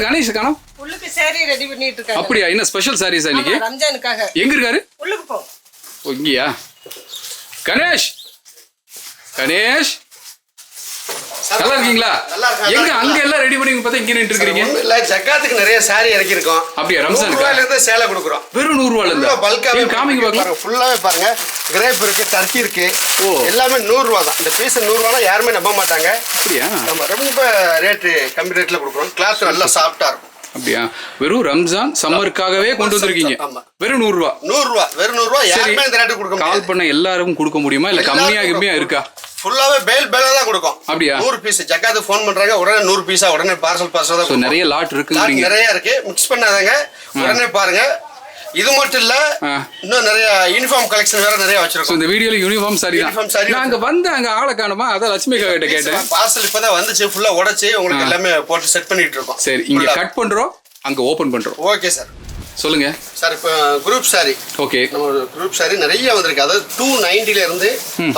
கணேஷ் காணோம்? உள்ளுக்கு saree ready பண்ணிட்டு இருக்காங்க. அப்படியா? என்ன ஸ்பெஷல் சாரீஸ் இன்னைக்கு? ரம்ஜானுக்காக. எங்க இருக்காரு? உள்ளுக்கு போ. இங்கயா? கணேஷ் கணேஷ் நல்லா இருக்கீங்களா? எங்க அங்க எல்லாம் ரெடி பண்ணி பார்த்தா இங்க நின்று இருக்கீங்க? இல்ல ஜக்காத்துக்கு நிறைய சாரி இறக்கி இருக்கோம். அப்படியே ரம்ஜானுக்கு 100 ரூபாயில இருந்து சேலை கொடுக்குறோம். வெறும் 100 ரூபாயில இருந்து பல்காவே காமிங்க பார்க்கலாம். ஃபுல்லாவே பாருங்க. கிரேப் இருக்கு, டர்க்கி இருக்கு. எல்லாமே 100 ரூபாய் தான். இந்த பீஸ் 100 ரூபாய்னா யாருமே நம்ப மாட்டாங்க. அப்படியா? நம்ம ரொம்ப ரேட் கம்மி ரேட்ல கொடுக்குறோம். கிளாத் நல்லா சாஃப்ட்டா இருக்கும். அப்படியா? வெறும் ரம்ஜான் சம்மருக்காகவே கொண்டு வந்திருக்கீங்க. வெறும் 100 ரூபாய். 100 ரூபாய். வெறும் 100 ரூபாய் யாருமே இந்த ரேட் கொடுக்க முடியாது. கால் பண்ண எல்லாரும் கொடுக்க முடியுமா இல்ல கம்மியா இருக்கா? ஃபுல்லாவே பேலா தான் கொடுக்கும். அப்படியா? 100 பீஸ் ஜக்காத்து ஃபோன் பண்றாங்க, உடனே 100 பீஸா உடனே பார்சல் தான். நிறைய லாட் இருக்குங்க. நிறைய இருக்கு, மிக்ஸ் பண்ணாதங்க. உடனே பாருங்க. இது மட்டும் இல்ல, இன்னும் நிறைய யூனிஃபார்ம் கலெக்ஷன் வேற நிறைய வச்சிருக்கோம். இந்த வீடியோல யூனிஃபார்ம் சாரி தான். நான் அங்க ஆளை காணுமா, அத லட்சுமி கிட்ட கேட்டேன். பார்சல் இப்பதான் வந்துச்சு, ஃபுல்லா உடைச்சு உங்களுக்கு எல்லாமே போட்டு செட் பண்ணிட்டு இருக்கோம். சரி, இங்க கட் பண்றோம், அங்க ஓபன் பண்றோம். ஓகே சார், சொல்லுங்க சார். இப்போ குரூப் சாரி. ஓகே, நம்ம குரூப் சாரி நிறைய வந்திருக்கு. அதாவது 290ல இருந்து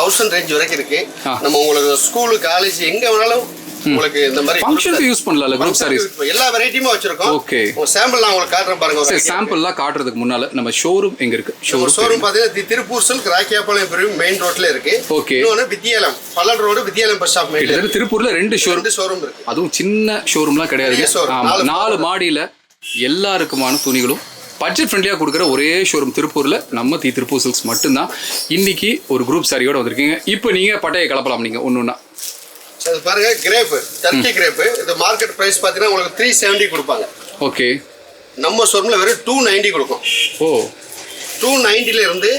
1000 ரேஞ்ச் வரைக்கும் இருக்கு. நம்ம உங்களுக்கு ஸ்கூல் காலேஜ் எங்க வேணாலும் உங்களுக்கு இந்த மாதிரி ஃபங்க்ஷனுக்கு யூஸ் பண்ணலாம்ல குரூப் சாரீஸ். எல்லா வெரைட்டியுமே வச்சிருக்கோம். ஓகே, ஒரு சாம்பிள் நான் உங்களுக்கு காட்டுறேன் பாருங்க. சரி, சாம்பிள்லாம் காட்டுறதுக்கு முன்னால நம்ம ஷோரூம் எங்க இருக்கு? ஷோரூம் பாத்தீங்கன்னா திருப்பூர் சில்க் ராக்கியாபாளையம் பிரிவு மெயின் ரோட்ல இருக்கு. ஓகே, இன்னொன்னு Vidyalayam பல்லட் road Vidyalayam bus stop main. திருப்பூர்ல 2 ஷோரூம் இருக்கு. அதுவும் சின்ன ஷோரூம்லாம் கிடையாது. 4 மாடியில எல்லாருக்குமான துணிகளும் பட்ஜெட் ஃப்ரெண்ட்லியா கொடுக்குற ஒரே ஷோரூம் திருப்பூர்ல நம்ம திருப்பூர் சில்க்ஸ் மட்டும்தான். இன்னைக்கு ஒரு குரூப் சாரியோட வந்திருக்கீங்க. இப்போ நீங்க பட்டையை கலப்பலாம். நீங்க ஒண்ணுன்னா அது பாருங்க. Grape, Turkey grape. இந்த மார்க்கெட் பிரைஸ் பாத்தீங்கன்னா உங்களுக்கு 370 கொடுப்பாங்க. ஓகே, நம்ம ஷோரூம்ல வெறும் 290 கொடுக்கும். ஓ, 290ல இருந்து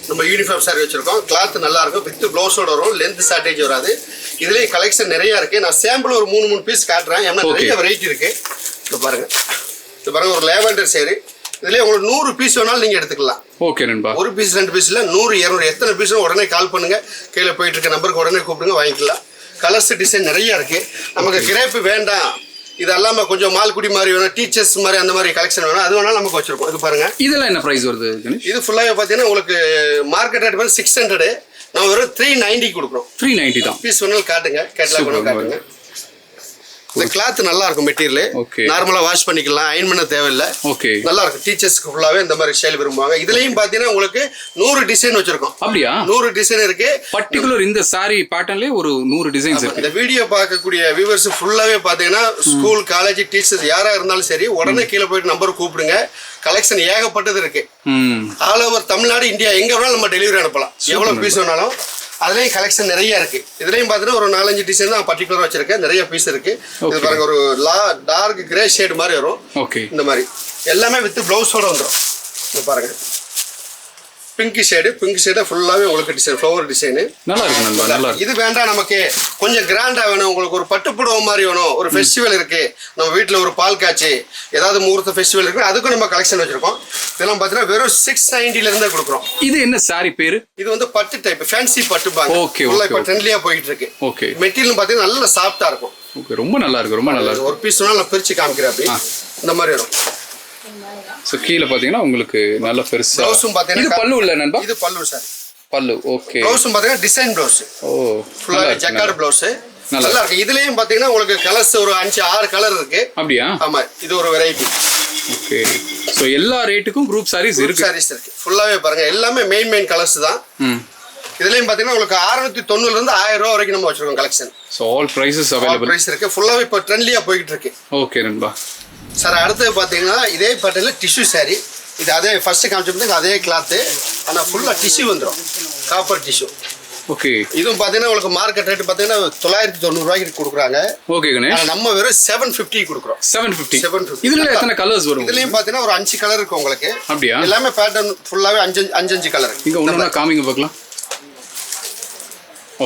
நம்ம யூனிஃபார்ம் சாரி வச்சிருக்கோம். கிளாத் நல்லா இருக்கும், வித் ப்ளவுஸோட வரும், லென்த் ஷார்டேஜ் வராது. இதுலயே கலெக்ஷன் நிறைய இருக்கு. நான் சாம்பிள் ஒரு 3 பீஸ் காட்டுறேன். ஏன்னா நிறைய வெரைட்டி இருக்கு. இது பாருங்க, இது பாருங்க. ஒரு லேவெண்டர் சாரி. இதுலயே உங்களுக்கு 100 பீஸ் வேணாலும் நீங்க எடுத்துக்கலாம். ஓகே நண்பா. 1 பீஸ் 2 பீஸ் இல்ல, 100 200 எத்தனை பீஸ் உடனே கால் பண்ணுங்க. கீழே போயிட்டு இருக்க நம்பருக்கு உடனே கூப்பிடுங்க, வாங்கிக்கலாம். கலர்ஸ் டிசைன் நிறைய இருக்கு. நமக்கு கிரேப் வேண்டாம், இது எல்லாமே கொஞ்சம் மால்குடி மாதிரி வேணும், டீச்சர்ஸ் மாதிரி அந்த மாதிரி கலெக்ஷன் வேணும், அது வேணாலும் நமக்கு வச்சிருக்கோம். இது பாருங்க. இதெல்லாம் என்ன பிரைஸ் வருது? இது ஃபுல்லாவே பாத்தீங்கன்னா உங்களுக்கு மார்க்கெட் ரேட் வந்து 600. நம்ம வெறும் 390 கொடுக்குறோம். 390 தான். பீஸ் வேணாலும் காட்டுங்க, கேட்டலாக் வேணாலும் காட்டுங்க. இந்த கிளாத் நல்லா இருக்கும். மெட்டீரியல் நார்மலா வாஷ் பண்ணிக்கலாம், அயன் பண்ண தேவையில்லை. ஓகே, நல்லா இருக்கும். டீச்சர்ஸ்க்கு ஃபுல்லாவே இந்த மாதிரி ஸ்டைல் விரும்புவாங்க. இதுலயும் பாத்தீங்கன்னா உங்களுக்கு 100 டிசைன் வச்சிருக்கோம். அப்படியா? 100 டிசைன் இருக்கு. பர்టిక్యులர் இந்த சாரி பேட்டர்ன்லயே ஒரு 100 டிசைன்ஸ் இருக்கு. இந்த வீடியோ பார்க்கக்கூடிய வியூவர்ஸ் ஃபுல்லாவே பாத்தீங்கன்னா ஸ்கூல் காலேஜ் டீச்சர்ஸ் யாரா இருந்தாலும் சரி, உடனே கீழே போயிட்டு நம்பர் கூப்பிடுங்க. கலெக்ஷன் ஏகப்பட்டது இருக்கு. ஆல் ஓவர் தமிழ்நாடு, இந்தியா எங்க வேணாலும் நம்ம டெலிவரி அனுப்பலாம். எவ்வளவு பீஸ் வேணாலும். அதுலயும் கலெக்ஷன் நிறைய இருக்கு. இதுலயும் பாத்தீங்கன்னா ஒரு 4-5 டிசைன் தான் பர்టిక్యులரா வச்சிருக்கேன். நிறைய பீஸ் இருக்கு. இது பாருங்க, ஒரு டார்க் கிரே ஷேட் மாதிரி வரும். ஓகே, இந்த மாதிரி எல்லாமே வித் பிளவுஸோட வந்துடும். இது பாருங்க, பிங்க் ஷேடு ஃபுல்லாவே உங்களுக்கு டிசைன், ஃப்ளவர் டிசைன் நல்லா இருக்கு. நல்லா இருக்கு. இது வேண்டாம், நமக்கு கொஞ்சம் கிராண்டா வேணும், உங்களுக்கு ஒரு பட்டு புடவை மாதிரி வேணும், ஒரு ஃபெஸ்டிவல் இருக்கு, நம்ம வீட்டுல ஒரு பால் காய்ச்சி ஏதாவது முகூர்த்த ஃபெஸ்டிவல் இருக்கு, அதுக்கும் நம்ம கலெக்ஷன் வச்சிருக்கோம். இதெல்லாம் பாத்தீங்கன்னா வெறும் 690ல இருந்தே கொடுக்குறோம். இது என்ன சாரி பேரு? இது வந்து பட்டு டைப், ஃபேன்சி பட்டு பாங்க. ஓகே, இப்போ ட்ரெண்ட்லியா போயிட்டு இருக்கு. ஓகே, மெட்டீரியல் பாத்தீங்கன்னா நல்லா சாஃப்டா இருக்கும். ஓகே, ரொம்ப நல்லா இருக்கு. ரொம்ப நல்லா இருக்கு. ஒரு பீஸ் வேணாலும் நான் பிரிச்சு காமிக்கிறேன். அப்படி இந்த மாதிரி வரும். சோ கீழ பாத்தீங்கன்னா உங்களுக்கு நல்ல பெருசா ப்ளவுஸும் பாத்தீங்கன்னா இது பல்லு இல்ல நண்பா? இது பல்லு சார். பல்லு. ஓகே, ப்ளவுஸும் பாத்தீங்கன்னா டிசைன் ப்ளவுஸ். ஓ, ஃபுல்லா ஜக்கார்ட் ப்ளவுஸ். நல்லா இருக்கு. இதுலயும் பாத்தீங்கன்னா உங்களுக்கு கலர்ஸ் ஒரு 5-6 கலர் இருக்கு. அப்படியா? ஆமா, இது ஒரு வெரைட்டி. ஓகே, சோ எல்லா ரேட்டுக்கும் குரூப் சாரீஸ் இருக்கு. சாரீஸ் இருக்கு ஃபுல்லாவே பாருங்க. எல்லாமே மெயின் கலர்ஸ் தான். இதுலயும் பாத்தீங்கன்னா உங்களுக்கு 690ல இருந்து 1000 ரூபாய் வரைக்கும் நம்ம வச்சிருக்கோம் collection. So all prices available. Price இருக்கு. ஃபுல்லாவே இப்ப ட்ரெண்ட்லியா போயிட்டு இருக்கு. ஓகே நண்பா. சார், அடுத்து பாத்தீங்கன்னா இதே பேட்டர்ல டிஷ்யூ சாரி. இது அதே ஃபர்ஸ்ட் காமிச்சது அதே கிளாத், ஆனா ஃபுல்லா டிஷ்யூ வந்துரும், காப்பர் டிஷ்யூ. ஓகே, இதுவும் பாத்தீங்கன்னா உங்களுக்கு மார்க்கெட் ரேட் பாத்தீங்கன்னா 990 ரூபாய்க்கு கொடுக்குறாங்க. ஓகே கணேஷ், நம்ம வெறும் 750 கொடுக்குறோம். 750. இதுல எத்தனை கலர்ஸ் வரும்? இதுலயும் பாத்தீங்கன்னா ஒரு 5 கலர் இருக்கு உங்களுக்கு. அப்படியா? எல்லாமே பேட்டர்ன் ஃபுல்லாவே 5 கலர். இங்க ஒண்ணா காமிங்க பார்க்கலாம்.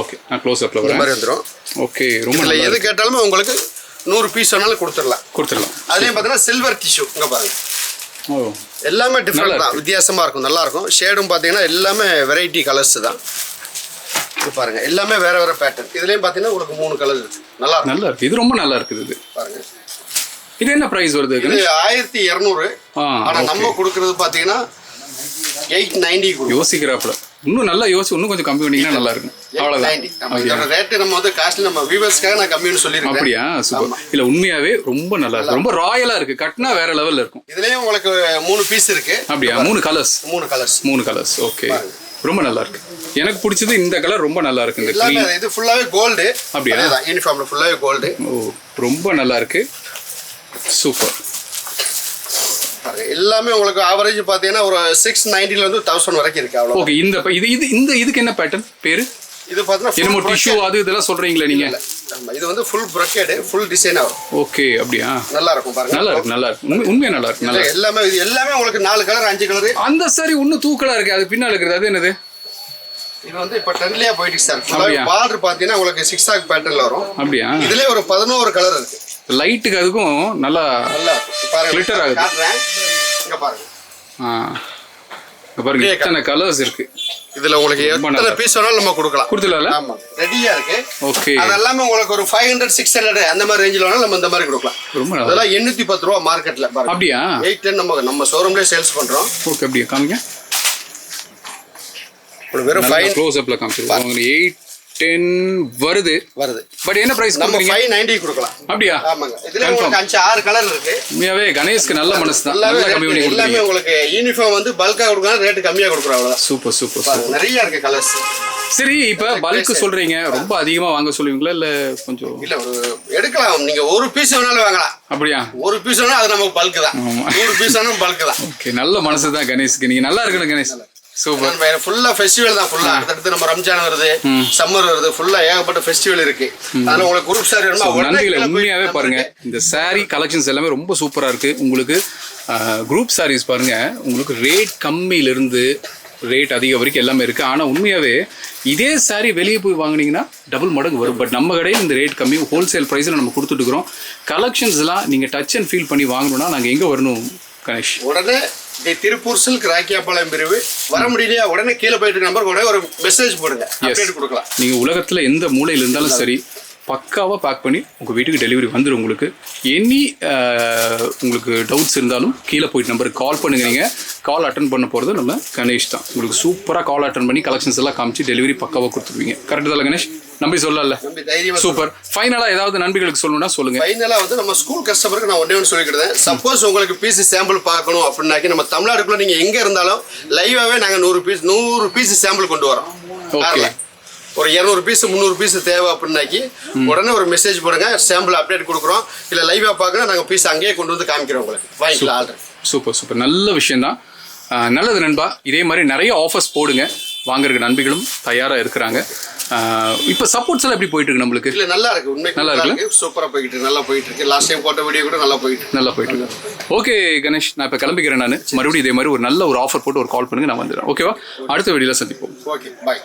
ஓகே, நான் க்ளோஸ் அப்ல வரேன். இந்த மாதிரி வந்துரும். ஓகே, ரொம்ப நல்லா. எது கேட்டாலுமே உங்களுக்கு 100 பீஸ் வேணாலும் கொடுத்துடலாம். அதுலயும் பாத்தீங்கன்னா சில்வர் டிஷ்யூ. இங்க பாருங்க. ஓ, எல்லாமே டிஃபரெண்ட் தான், வித்தியாசமா இருக்கும், நல்லா இருக்கும். ஷேடும் பாத்தீங்கன்னா எல்லாமே வெரைட்டி கலர்ஸ் தான். இது பாருங்க, எல்லாமே வேற பேட்டர்ன். இதுலயும் பாத்தீங்கன்னா உங்களுக்கு 3 கலர் இருக்கு. நல்லா இருக்கு. இது ரொம்ப நல்லா இருக்குது. இது பாருங்க. இது என்ன பிரைஸ் வருது? இது 1200. ஆனா நம்ம கொடுக்கிறது பாத்தீங்கன்னா 890. யோசிக்கிறாப்ல இன்னும் நல்லா யோசிச்சு இன்னும் கொஞ்சம் கம்மி பண்ணீங்கன்னா நல்லா இருக்கும். அவ்வளவுதான். ரேட் நம்ம வந்து காஸ்ட்லி நம்ம வியூவர்ஸ்க்காக நான் கம்மின்னு சொல்லிருக்கேன். அப்படியா? சூப்பர். இல்ல உண்மையாவே ரொம்ப நல்லா இருக்கு, ரொம்ப ராயலா இருக்கு, கட்டினா வேற லெவல்ல இருக்கும். இதுலயும் உங்களுக்கு 3 பீஸ் இருக்கு. அப்படியா? 3 கலர்ஸ். 3 கலர்ஸ். ஓகே, ரொம்ப நல்லா இருக்கு. எனக்கு பிடிச்சது இந்த கலர் ரொம்ப நல்லா இருக்கு. இந்த எல்லாமே இது ஃபுல்லாவே கோல்ட். அப்படியா? யூனிஃபார்ம்ல ஃபுல்லாவே கோல்ட். ஓ, ரொம்ப நல்லா இருக்கு. சூப்பர். எல்லாமே உங்களுக்கு ஆவரேஜ் பாத்தீங்கன்னா ஒரு 690 ல இருந்து 1000 வரைக்கும் இருக்கு. அவ்வளவு. ஓகே, இதுக்கு என்ன பேட்டர்ன் பேரு? இது பாத்தீங்கன்னா என்னமோ டிஷ்யூ அது இதெல்லாம் சொல்றீங்களா நீங்க? இது வந்து ஃபுல் brocade, ஃபுல் டிசைன் ஆகும். ஓகே, அப்படியா? நல்லா இருக்கும் பாருங்க. நல்லா இருக்கு. உண்மையா நல்லா இருக்கு. நல்லா எல்லாமே உங்களுக்கு 4 கலர் 5 கலர். அந்த சாரி இன்னும் தூக்கலா இருக்கு. அது பின்னால இருக்குது, அது என்னது? இது வந்து இப்ப ட்ரெண்ட்லயா போயிடுச்சு சார். பார்டர் பாத்தீங்கன்னா உங்களுக்கு 6 ஆக் பேட்டர்ன்ல வரும். அப்படியா? இதுலயே ஒரு 11 கலர் இருக்கு. லைட்டுக்கு அதுக்கும் நல்லா பாருங்க, கிளிட்டர் ஆகுது. காட்டுறேன், இங்க பாருங்க. இங்க பாருங்க, எத்தனை கலர்ஸ் இருக்கு. இதுல உங்களுக்கு எத்தனை பீஸ் வேணாலும் நம்ம கொடுக்கலாம். ஆமா, ரெடியா இருக்கு. ஓகே, அதெல்லாம் உங்களுக்கு ஒரு 500 600 அந்த மாதிரி ரேஞ்சில வேணாலும் நம்ம இந்த மாதிரி கொடுக்கலாம். ரொம்ப நல்லா. அதெல்லாம் 810 ரூபாய் மார்க்கெட்ல பாருங்க. அப்படியா? 810 நம்ம ஷோரூம்லயே சேல்ஸ் பண்றோம். ஓகே, அப்படியே காமிங்க. ஒரு வெறும் 5 க்ளோஸ் அப்ல காமிச்சிருக்கோம். 810 வருது. பட் என்ன பிரைஸ் நம்ம 590 கொடுக்கலாம். அப்படியா? ஆமாங்க. இதுல உங்களுக்கு 5 6 கலர் இருக்கு. உண்மையாவே கணேஷ்க்கு நல்ல மனசு தான். நல்லா கம்மி பண்ணி கொடுங்க. எல்லாமே உங்களுக்கு யூனிஃபார்ம் வந்து பல்கா கொடுக்கறோம், ரேட் கம்மியா கொடுக்குறோம். அவ்வளவுதான். சூப்பர். நிறைய இருக்கு கலர்ஸ். சரி, இப்ப பல்க் சொல்றீங்க, ரொம்ப அதிகமா வாங்க சொல்லுவீங்களா இல்ல கொஞ்சம்? இல்ல, எடுக்கலாம். நீங்க ஒரு பீஸ் வேணாலும் வாங்கலாம். அப்படியா? ஒரு பீஸ் வேணா அது நமக்கு பல்க் தான். 100 பீஸ் வேணா பல்க் தான். ஓகே, நல்ல மனசு தான் கணேஷ்க்கு. நீங்க நல்லா இருக்கணும் கணேஷ். சூப்பர். ஃபுல்லா ஃபெஸ்டிவல் தான். ஃபுல்லா அடுத்து நம்ம ரம்ஜான் வருது, சம்மர் வருது, ஃபுல்லா ஏகப்பட்ட ஃபெஸ்டிவல் இருக்கு. அதனால உங்களுக்கு குரூப் சாரி வேணுமா? உண்மையாவே பாருங்க, இந்த சாரி கலெக்ஷன்ஸ் எல்லாமே ரொம்ப சூப்பரா இருக்கு. உங்களுக்கு குரூப் சாரீஸ் பாருங்க, உங்களுக்கு ரேட் கம்மியில இருந்து ரேட் அதிகம் வரைக்கும் எல்லாமே இருக்கு. ஆனா உண்மையாவே இதே சாரி வெளியே போய் வாங்கினீங்கன்னா டபுள் மடங்கு வரும். பட் நம்ம கடையில் இந்த ரேட் கம்மி, ஹோல்சேல் ப்ரைஸில் நம்ம கொடுத்துட்டு இருக்கிறோம். கலெக்ஷன்ஸ் எல்லாம் நீங்க டச் அண்ட் ஃபீல் பண்ணி வாங்கணும்னா நாங்க எங்க வரணும் கணேஷ்? உடனே திருப்பூர் சில்க் ராக்கியாபாளையம் பிரிவு வர முடியலையா, உடனே கீழே போயிட்டு நம்பர் உடனே ஒரு மெசேஜ் போடுங்க, அப்டேட் கொடுக்கலாம். நீங்க உலகத்துல எந்த மூலையில இருந்தாலும் சரி, பக்காவாக பேக் பண்ணி உங்கள் வீட்டுக்கு டெலிவரி வந்துடும். உங்களுக்கு எனி உங்களுக்கு டவுட்ஸ் இருந்தாலும் கீழே போயிட்டு நம்பருக்கு கால் பண்ணுங்க. நீங்கள் கால் அட்டன் பண்ண போகிறது நம்ம கணேஷ் தான். உங்களுக்கு சூப்பராக கால் அட்டன் பண்ணி கலெக்ஷன்ஸ் எல்லாம் காமிச்சு டெலிவரி பக்காவாக கொடுத்துருவீங்க. கரெக்டு தான் கணேஷ்? நம்பி சொல்லல. சூப்பர். ஃபைனலாக ஏதாவது நண்பிகளுக்கு சொல்லணும்னா சொல்லுங்க. ஃபைனலாக வந்து நம்ம ஸ்கூல் கஸ்டமருக்கு நான் ஒன்றே ஒன்று சொல்லிக்கிட்டேன். சப்போஸ் உங்களுக்கு பீஸ் சாம்பிள் பார்க்கணும் அப்படின்னாக்கி நம்ம தமிழ்நாடுக்குள்ள நீங்கள் எங்கே இருந்தாலும் லைவாகவே நாங்கள் 100 பீஸ் சாம்பிள் கொண்டு வரோம். ஓகே, ஒரு 200 பீஸ் 300 பீஸ் தேவை அப்படின்னாக்கி உடனே ஒரு மெசேஜ் போடுங்க, சாம்பிள் அப்டேட் கொடுக்குறோம். இல்லை லைவாக பார்க்கணும், நாங்கள் பீஸ் அங்கேயே கொண்டு வந்து காமிக்கிறோம், உங்களுக்கு வாங்கிக்கலாம். ஆர்டர். சூப்பர். நல்ல விஷயம் தான். நல்லது நண்பா. இதே மாதிரி நிறைய ஆஃபர்ஸ் போடுங்க. வாங்குறதுக்கு நண்பிகளும் தயாராக இருக்கிறாங்க. இப்போ சப்போர்ட்ஸ் எல்லாம் எப்படி போயிட்டு இருக்கு நம்மளுக்கு? இல்லை, நல்லா இருக்கு. உண்மை நல்லா இருக்கு. சூப்பராக போயிட்டு இருக்கு. நல்லா போயிட்டு இருக்கு. லாஸ்ட் டைம் போட்ட வீடியோ கூட நல்லா போயிட்டு இருக்கு. ஓகே கணேஷ், நான் இப்போ கிளம்பிக்கிறேன். நான் மறுபடியும் இதே மாதிரி ஒரு நல்ல ஒரு ஆஃபர் போட்டு ஒரு கால் பண்ணுங்க, நான் வந்துடுறேன். ஓகேவா? அடுத்த வீடியோல சந்திப்போம். ஓகே, பாய்.